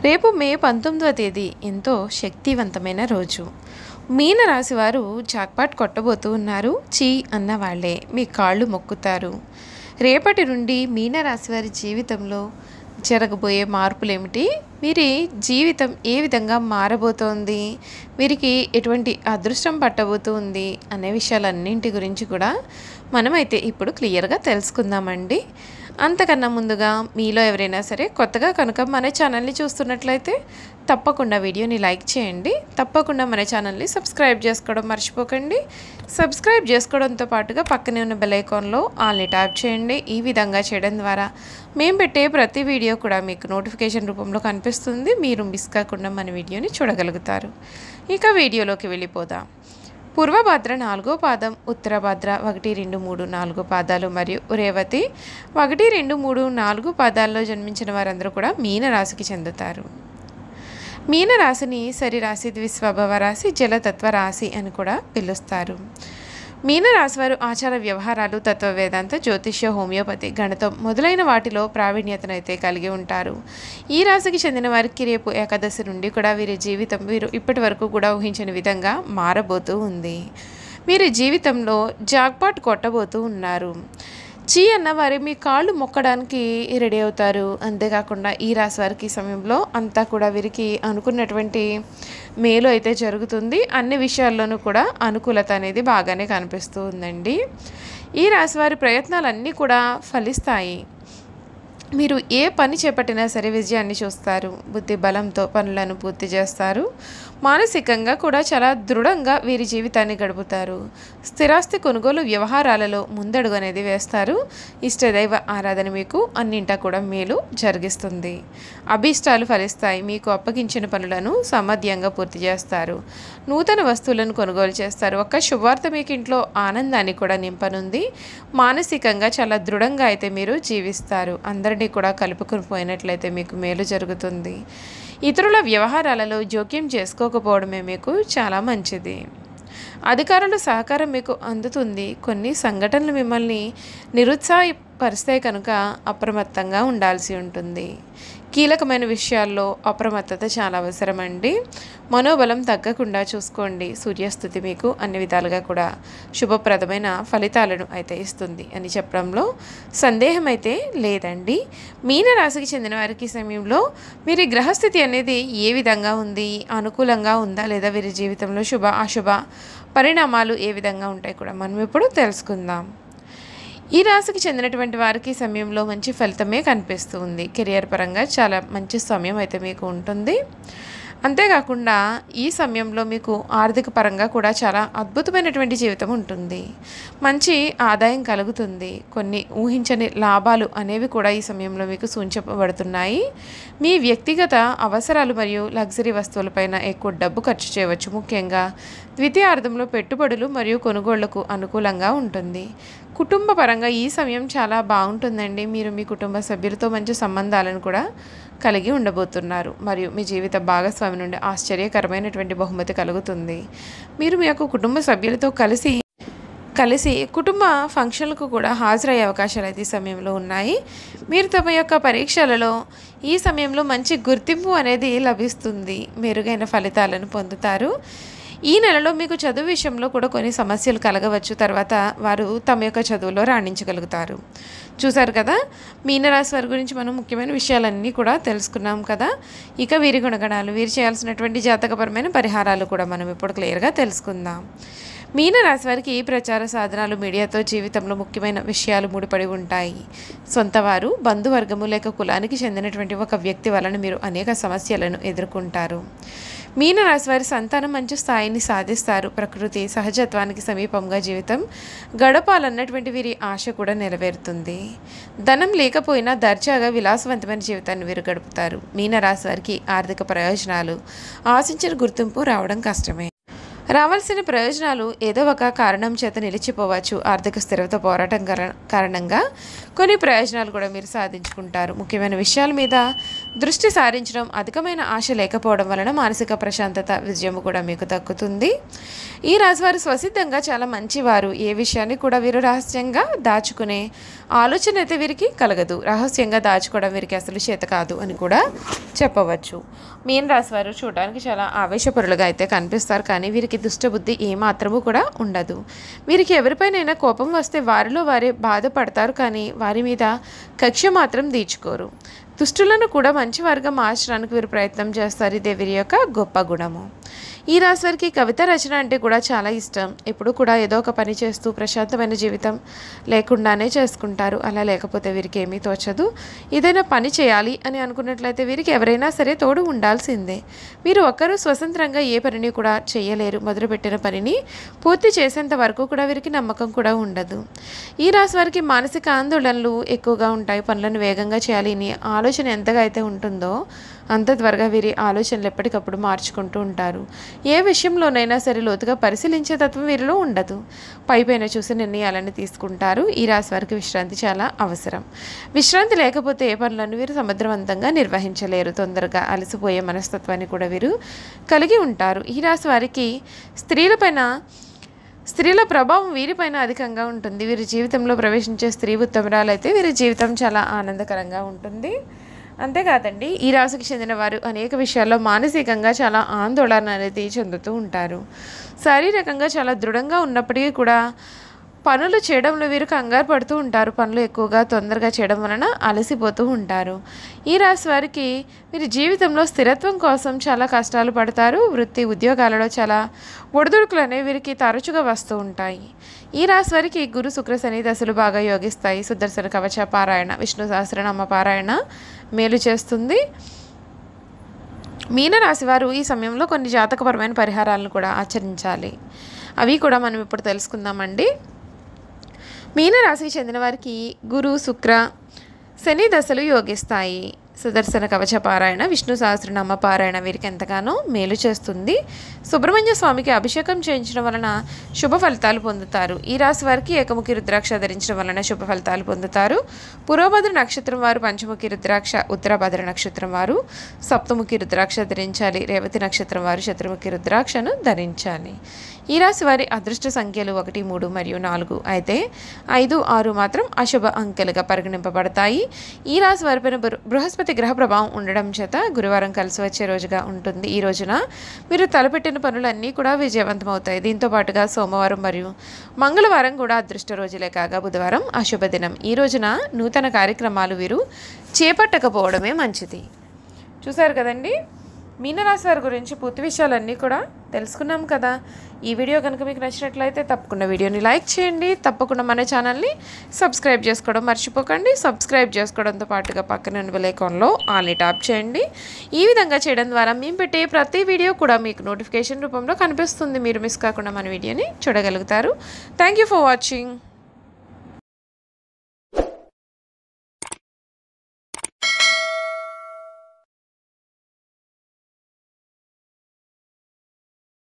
రేపు మే 19వ తేదీ ఎంతో శక్తివంతమైన రోజు. మీన రాశి వారు జాక్పాట్ కొట్టబోతూ ఉన్నారు. చీ అన్న వాళ్ళే మీ కాళ్ళు మొక్కుతారు. రేపటి నుండి మీన రాశి వారి జీవితంలో జరగబోయే మార్పులేమిటి, వీరి జీవితం ఏ విధంగా మారబోతోంది, వీరికి ఎటువంటి అదృష్టం పట్టబోతుంది అనే విషయాలన్నింటి గురించి కూడా మనమైతే ఇప్పుడు క్లియర్గా తెలుసుకుందామండి. అంతకన్నా ముందుగా మీలో ఎవరైనా సరే కొత్తగా కనుక మన ఛానల్ని చూస్తున్నట్లయితే తప్పకుండా వీడియోని లైక్ చేయండి. తప్పకుండా మన ఛానల్ని సబ్స్క్రైబ్ చేసుకోవడం మర్చిపోకండి. సబ్స్క్రైబ్ చేసుకోవడంతో పాటుగా పక్కనే ఉన్న బెల్ ఐకాన్లో ఆల్ని ట్యాప్ చేయండి. ఈ విధంగా చేయడం ద్వారా మేము పెట్టే ప్రతి వీడియో కూడా మీకు నోటిఫికేషన్ రూపంలో కనిపిస్తుంది. మీరు మిస్ కాకుండా మన వీడియోని చూడగలుగుతారు. ఇక వీడియోలోకి వెళ్ళిపోదాం. పూర్వభద్ర 4వ పాదం, ఉత్తరభద్ర 1, 2, 3, 4 పాదాలు మరియు రేవతి 1, 2, 3, 4 పాదాల్లో జన్మించిన వారందరూ కూడా మీన రాశికి చెందుతారు. మీన రాశిని సరిరాశి, ద్విస్వభావ రాశి, జలతత్వ రాశి అని కూడా పిలుస్తారు. మీన రాశి వారు ఆచార వ్యవహారాలు, తత్వ వేదాంత, జ్యోతిష్య, హోమియోపతి, గణితం మొదలైన వాటిలో ప్రావీణ్యతను అయితే కలిగి ఉంటారు. ఈ రాశికి చెందిన వారికి రేపు ఏకాదశి నుండి కూడా వీరి జీవితం వీరు ఇప్పటి వరకు కూడా ఊహించని విధంగా మారబోతూ ఉంది. వీరి జీవితంలో జాక్పాట్ కొట్టబోతూ ఉన్నారు. చీ అన్న వారి మీ కాళ్ళు మొక్కడానికి రెడీ అవుతారు. అంతేకాకుండా ఈ రాశి వారికి ఈ సమయంలో అంతా కూడా వీరికి అనుకున్నటువంటి మేలు అయితే జరుగుతుంది. అన్ని విషయాల్లోనూ కూడా అనుకూలత అనేది బాగానే కనిపిస్తూ ఉందండి. ఈ రాశి వారి ప్రయత్నాలన్నీ కూడా ఫలిస్తాయి. మీరు ఏ పని చేపట్టినా సరే విజయాన్ని చూస్తారు. బుద్ధి బలంతో పనులను పూర్తి చేస్తారు. మానసికంగా కూడా చాలా దృఢంగా వీరి జీవితాన్ని గడుపుతారు. స్థిరాస్తి కొనుగోలు వ్యవహారాలలో ముందడుగు అనేది వేస్తారు. ఇష్టదైవ ఆరాధన మీకు అన్నింటా కూడా మేలు జరిగిస్తుంది. అభీష్టాలు ఫలిస్తాయి. మీకు అప్పగించిన పనులను సమర్థంగా పూర్తి చేస్తారు. నూతన వస్తువులను కొనుగోలు చేస్తారు. ఒక్క శుభవార్త మీకు ఇంట్లో ఆనందాన్ని కూడా నింపనుంది. మానసికంగా చాలా దృఢంగా అయితే మీరు జీవిస్తారు. అందరినీ కూడా కలుపుకొని పోయినట్లయితే మీకు మేలు జరుగుతుంది. ఇతరుల వ్యవహారాలలో జోక్యం చేసుకోకపోవడమే మీకు చాలా మంచిది. అధికారుల సహకారం మీకు అందుతుంది. కొన్ని సంఘటనలు మిమ్మల్ని నిరుత్సాహపరిస్తాయి కనుక అప్రమత్తంగా ఉండాల్సి ఉంటుంది. కీలకమైన విషయాల్లో అప్రమత్తత చాలా అవసరమండి. మనోబలం తగ్గకుండా చూసుకోండి. సూర్యస్థుతి మీకు అన్ని విధాలుగా కూడా శుభప్రదమైన ఫలితాలను అయితే ఇస్తుంది అని చెప్పడంలో సందేహం అయితే లేదండి. మీన రాశికి చెందిన వారికి సమయంలో వీరి గ్రహస్థితి అనేది ఏ విధంగా ఉంది, అనుకూలంగా ఉందా లేదా, వీరి జీవితంలో శుభ అశుభ పరిణామాలు ఏ విధంగా ఉంటాయి కూడా మనం ఇప్పుడు తెలుసుకుందాం. ఈ రాశికి చెందినటువంటి వారికి సమయంలో మంచి ఫలితమే కనిపిస్తూ ఉంది. కెరియర్ పరంగా చాలా మంచి సమయం అయితే మీకు ఉంటుంది. అంతేకాకుండా ఈ సమయంలో మీకు ఆర్థిక పరంగా కూడా చాలా అద్భుతమైనటువంటి జీవితం ఉంటుంది. మంచి ఆదాయం కలుగుతుంది. కొన్ని ఊహించని లాభాలు అనేవి కూడా ఈ సమయంలో మీకు సూచించబడుతున్నాయి. మీ వ్యక్తిగత అవసరాలు మరియు లగ్జరీ వస్తువులపైన ఎక్కువ డబ్బు ఖర్చు చేయవచ్చు. ముఖ్యంగా ద్వితీయార్థంలో పెట్టుబడులు మరియు కొనుగోళ్లకు అనుకూలంగా ఉంటుంది. కుటుంబ పరంగా ఈ సమయం చాలా బాగుంటుందండి. మీరు మీ కుటుంబ సభ్యులతో మంచి సంబంధాలను కూడా కలిగి ఉండబోతున్నారు. మరియు మీ జీవిత భాగస్వామి నుండి ఆశ్చర్యకరమైనటువంటి బహుమతి కలుగుతుంది. మీరు మీ యొక్క కుటుంబ సభ్యులతో కలిసి కుటుంబ ఫంక్షన్లకు కూడా హాజరయ్యే అవకాశాలు అయితే ఈ సమయంలో ఉన్నాయి. మీరు తమ యొక్క పరీక్షలలో ఈ సమయంలో మంచి గుర్తింపు అనేది లభిస్తుంది. మెరుగైన ఫలితాలను పొందుతారు. ఈ నెలలో మీకు చదువు విషయంలో కూడా కొన్ని సమస్యలు కలగవచ్చు. తర్వాత వారు తమ యొక్క చదువులో రాణించగలుగుతారు. చూసారు కదా, మీనరాశి వారి గురించి మనం ముఖ్యమైన విషయాలన్నీ కూడా తెలుసుకున్నాం కదా. ఇక వీరి గుణగణాలు, వీరు చేయాల్సినటువంటి జాతకపరమైన పరిహారాలు కూడా మనం ఇప్పుడు క్లియర్గా తెలుసుకుందాం. మీన రాశి వారికి ప్రచార సాధనాలు, మీడియాతో జీవితంలో ముఖ్యమైన విషయాలు ముడిపడి ఉంటాయి. సొంతవారు, బంధువర్గము లేక కులానికి చెందినటువంటి ఒక వ్యక్తి వలన మీరు అనేక సమస్యలను ఎదుర్కొంటారు. మీన రాశి వారి సంతానం మంచి స్థాయిని సాధిస్తారు. ప్రకృతి సహజత్వానికి సమీపంగా జీవితం గడపాలన్నటువంటి వీరి ఆశ కూడా నెరవేరుతుంది. ధనం లేకపోయినా దర్జాగా విలాసవంతమైన జీవితాన్ని వీరు గడుపుతారు. మీన రాశి వారికి ఆర్థిక ప్రయోజనాలు, ఆశించిన గుర్తింపు రావడం కష్టమే. రావాల్సిన ప్రయోజనాలు ఏదో ఒక కారణం చేత నిలిచిపోవచ్చు. ఆర్థిక స్థిరత పోరాటం కారణంగా కొన్ని ప్రయోజనాలు కూడా మీరు సాధించుకుంటారు. ముఖ్యమైన విషయాల మీద దృష్టి సారించడం, అధికమైన ఆశ లేకపోవడం వలన మానసిక ప్రశాంతత, విజయం కూడా మీకు దక్కుతుంది. ఈ రాశివారు స్వసిద్ధంగా చాలా మంచివారు. ఏ విషయాన్ని కూడా వీరు రహస్యంగా దాచుకునే ఆలోచన అయితే వీరికి కలగదు. రహస్యంగా దాచుకోవడం వీరికి అసలు చేత కాదు అని కూడా చెప్పవచ్చు. మీన రాశివారు చూడడానికి చాలా ఆవేశపరులుగా అయితే కనిపిస్తారు, కానీ వీరికి దుష్టబుద్ధి ఏమాత్రము కూడా ఉండదు. వీరికి ఎవరిపైనైనా కోపం వస్తే వారిలో వారే బాధపడతారు, కానీ వారి మీద కక్ష మాత్రం తీర్చుకోరు. దుష్టులను కూడా మంచివారుగా మార్చడానికి వీరు ప్రయత్నం చేస్తారు. ఇదే వీరి యొక్క గొప్ప గుణము. ఈ రాశి వారికి కవిత రచన అంటే కూడా చాలా ఇష్టం. ఎప్పుడు కూడా ఏదో ఒక పని చేస్తూ ప్రశాంతమైన జీవితం లేకుండానే చేసుకుంటారు. అలా లేకపోతే వీరికి ఏమీ తోచదు. ఏదైనా పని చేయాలి అని అనుకున్నట్లయితే వీరికి ఎవరైనా సరే తోడు ఉండాల్సిందే. వీరు ఒక్కరూ స్వతంత్రంగా ఏ పనిని కూడా చేయలేరు. మొదలుపెట్టిన పనిని పూర్తి చేసేంత వరకు కూడా వీరికి నమ్మకం కూడా ఉండదు. ఈ రాశి వారికి మానసిక ఆందోళనలు ఎక్కువగా ఉంటాయి. పనులను వేగంగా చేయాలి అని ఆలోచన ఎంతగా అయితే ఉంటుందో అంత త్వరగా వీరి ఆలోచనలు ఎప్పటికప్పుడు మార్చుకుంటూ ఉంటారు. ఏ విషయంలోనైనా సరే లోతుగా పరిశీలించే తత్వం వీరిలో ఉండదు. పైపైన చూసి నిర్ణయాలను తీసుకుంటారు. ఈ రాశి వారికి విశ్రాంతి చాలా అవసరం. విశ్రాంతి లేకపోతే ఏ పనులను వీరు సమర్థవంతంగా నిర్వహించలేరు. తొందరగా అలసిపోయే మనస్తత్వాన్ని కూడా వీరు కలిగి ఉంటారు. ఈ రాశి వారికి స్త్రీల ప్రభావం వీరిపైన అధికంగా ఉంటుంది. వీరి జీవితంలో ప్రవేశించే స్త్రీ ఉత్తమరాలైతే వీరి జీవితం చాలా ఆనందకరంగా ఉంటుంది. అంతేకాదండి, ఈ రాశికి చెందిన వారు అనేక విషయాల్లో మానసికంగా చాలా ఆందోళన అనేది చెందుతూ ఉంటారు. శారీరకంగా చాలా దృఢంగా ఉన్నప్పటికీ కూడా పనులు చేయడంలో వీరు కంగారు పడుతూ ఉంటారు. పనులు ఎక్కువగా తొందరగా చేయడం వలన అలసిపోతూ ఉంటారు. ఈ రాశి వారికి వీరి జీవితంలో స్థిరత్వం కోసం చాలా కష్టాలు పడతారు. వృత్తి ఉద్యోగాలలో చాలా ఒడిదుడుకులు అనేవి వీరికి తరచుగా వస్తూ ఉంటాయి. ఈ రాశి వారికి గురు శుక్ర శని దశలు బాగా యోగిస్తాయి. సుదర్శన కవచ పారాయణ, విష్ణు సహస్రనామ పారాయణ మేలు చేస్తుంది. మీన రాశివారు ఈ సమయంలో కొన్ని జాతకపరమైన పరిహారాలను కూడా ఆచరించాలి. అవి కూడా మనం ఇప్పుడు తెలుసుకుందామండి. మీన రాశికి చెందిన వారికి గురు శుక్ర శని దశలు యోగిస్తాయి. సుదర్శన కవచ పారాయణ, విష్ణు సహస్రనామ పారాయణ వీరికి ఎంతగానో మేలు చేస్తుంది. సుబ్రహ్మణ్య స్వామికి అభిషేకం చేయించడం వలన శుభ ఫలితాలు పొందుతారు. ఈ రాశి వారికి ఏకముఖి రుద్రాక్ష ధరించడం వలన శుభ ఫలితాలు పొందుతారు. పూర్వభద్ర నక్షత్రం వారు పంచముఖి రుద్రాక్ష, ఉత్తరభద్ర నక్షత్రం వారు సప్తముఖి రుద్రాక్ష ధరించాలి. రేవతి నక్షత్రం వారు చతుర్ముఖి రుద్రాక్షను ధరించాలి. ఈ రాశి వారి అదృష్ట సంఖ్యలు 1, 3 మరియు 4 అయితే 5, 6 మాత్రం అశుభ అంకెలుగా పరిగణింపబడతాయి. ఈ రాశి వారిపైన బృహస్పతి గ్రహ ప్రభావం ఉండడం చేత గురువారం కలిసి వచ్చే రోజుగా ఉంటుంది. ఈ రోజున మీరు తలపెట్టిన పనులన్నీ కూడా విజయవంతమవుతాయి. దీంతో పాటుగా సోమవారం మరియు మంగళవారం కూడా అదృష్ట రోజులే కాగా బుధవారం అశుభ దినం. ఈ రోజున నూతన కార్యక్రమాలు వీరు చేపట్టకపోవడమే మంచిది. చూశారు కదండి, మీనరాశి వారి గురించి పూర్తి విషయాలన్నీ కూడా తెలుసుకున్నాం కదా. ఈ వీడియో కనుక మీకు నచ్చినట్లయితే తప్పకుండా వీడియోని లైక్ చేయండి. తప్పకుండా మన ఛానల్ని సబ్స్క్రైబ్ చేసుకోవడం మర్చిపోకండి. సబ్స్క్రైబ్ చేసుకోవడంతో పాటుగా పక్కన బెల్ ఐకాన్లో ఆల్ని ట్యాప్ చేయండి. ఈ విధంగా చేయడం ద్వారా మేము పెట్టే ప్రతి వీడియో కూడా మీకు నోటిఫికేషన్ రూపంలో కనిపిస్తుంది. మీరు మిస్ కాకుండా మన వీడియోని చూడగలుగుతారు. Thank you for watching.